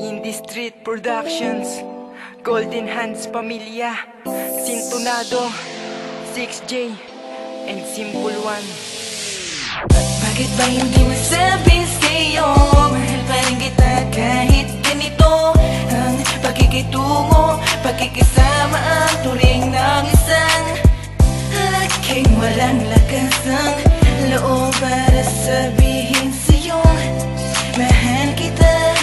Indie Street Productions, Golden Hands Pamilya, Sintonado, 6J, and Simple One. Bakit ba hindi masabi sa'yo? Mahal pa rin kita kahit ganito ang pakikitungo, pakikisama ang turing ng isang lalaking walang lakas ng loob para sabihin sa'yong mahal kita.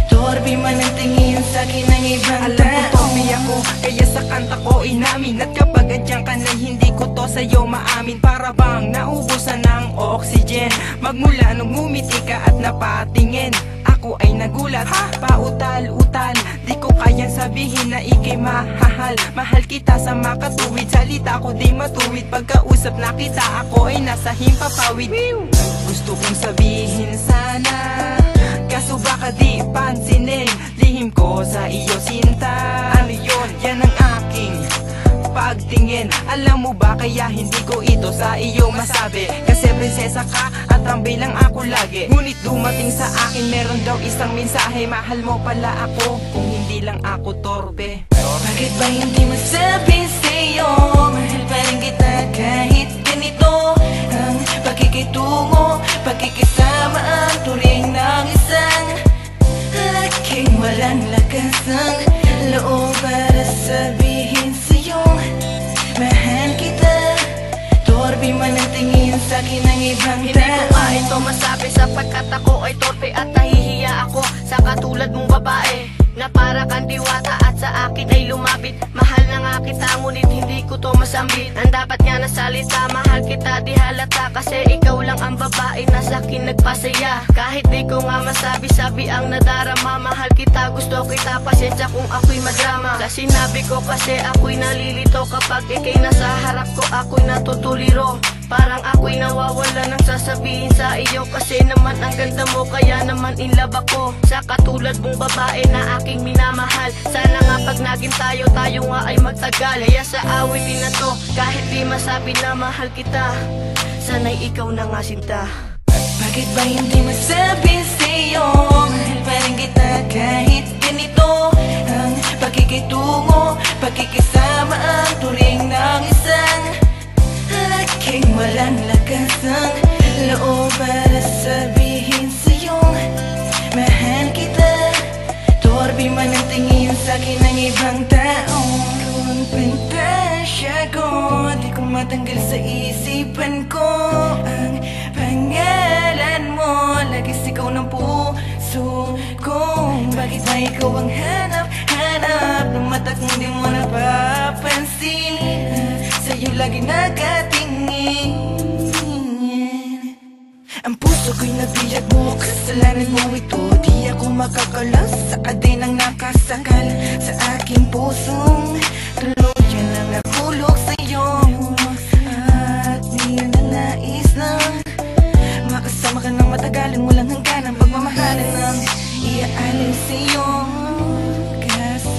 Torbi man ang tingin sa'kin ng ibang tao. Alam ko torbi ako, kaya sa kanta ko inamin. At kapag andyan ka na hindi ko to sa'yo maamin. Para bang naubusan ng oxygen magmula nung ngumiti ka at napatingin. Ako ay nagulat, pautal-utal. Di ko kayang sabihin na ikay mahal. Mahal kita sa makatuwid, salita ko di matuwid. Pagkausap na kita ako ay nasa himpapawid. Gusto kong sabihin sana, kaso baka di pansinin. Lihim ko sa iyo sinta. Ano yun? Yan ang aking pagtingin. Alam mo ba kaya hindi ko ito sa iyo masabi? Kasi prinsesa ka at tambay lang ako lagi. Ngunit dumating sa akin meron daw isang mensahe. Mahal mo pala ako kung hindi lang ako torpe. Bakit ba hindi masabi sa'yo? Mahal pa rin kita kahit ganito ang pakikitungo, pakikisama ang turing ng isang lalaking walang lakas ng loob para sabihin sa'yong mahal kita. Torbi man ang tingin sa'kin ng ibang tao. Hindi ko nga ito masabi sapagkat ako ay torpe at nahihiya ako sa katulad mong babae na para kang diwata at sa akin ay lumapit. Mahal na nga kita ngunit hindi ko to masambit. Ang dapat nga na salita, mahal kita di halata. Kasi ikaw lang ang babae na sa'kin nagpasaya. Kahit di ko nga masabi-sabi ang nadarama. Mahal kita, gusto kita, pasensya kung ako'y madrama. Sa sinabi ko kasi ako'y nalilito kapag ikay nasa harap ko ako'y natutuliro. Parang ako'y nawawala ng sasabihin sa iyo. Kasi naman ang ganda mo kaya naman in love ako sa katulad mong babae na aking minamahal. Sana nga pag naging tayo nga ay magtagal. Kaya sa awitin na to kahit di masabi na mahal kita, sana'y ikaw na nga sinta. Bakit ba hindi masabi sa'yo? Mahal pa rin kita kahit ganito ang pakikitungo, pakikisama ang turing ng isang lalaking walang lakas ng loob para sabihin sa'yong mahal kita. Torbi man ang tingin sa'kin ng ibang tao. Ang pantasya ko, di ko matanggal sa isipan ko ang pangalan mo. Lagis ikaw ng puso ko. Bakit ba ikaw ang hanap-hanap ng mata kung di mo napapansin? Sa'yo lagi nakatingin. Ang puso ko'y nabiyag mo, kasalanan mo ito. Di ako makakalas sa kadenang nakasakal sa aking pusong tuluyan ang nakulog sa'yo. At di na nais lang makasama ka ng matagalan, walang hanggan ang pagmamahalan ng iaalay sa'yo. Kaso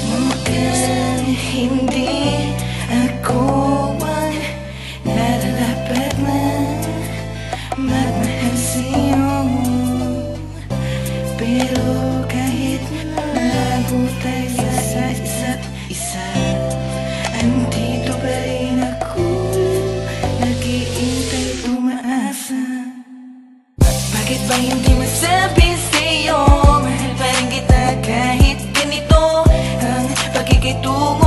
mukhang hindi ako ang nararapat na magmahal sa'yo. Pero kahit malago tayo sa isa't isa, andito pa rin ako, nag-iintay, umaasa. Bakit ba hindi masabi sa'yo? Mahal pa rin kita kahit ganito ang pakikitungo,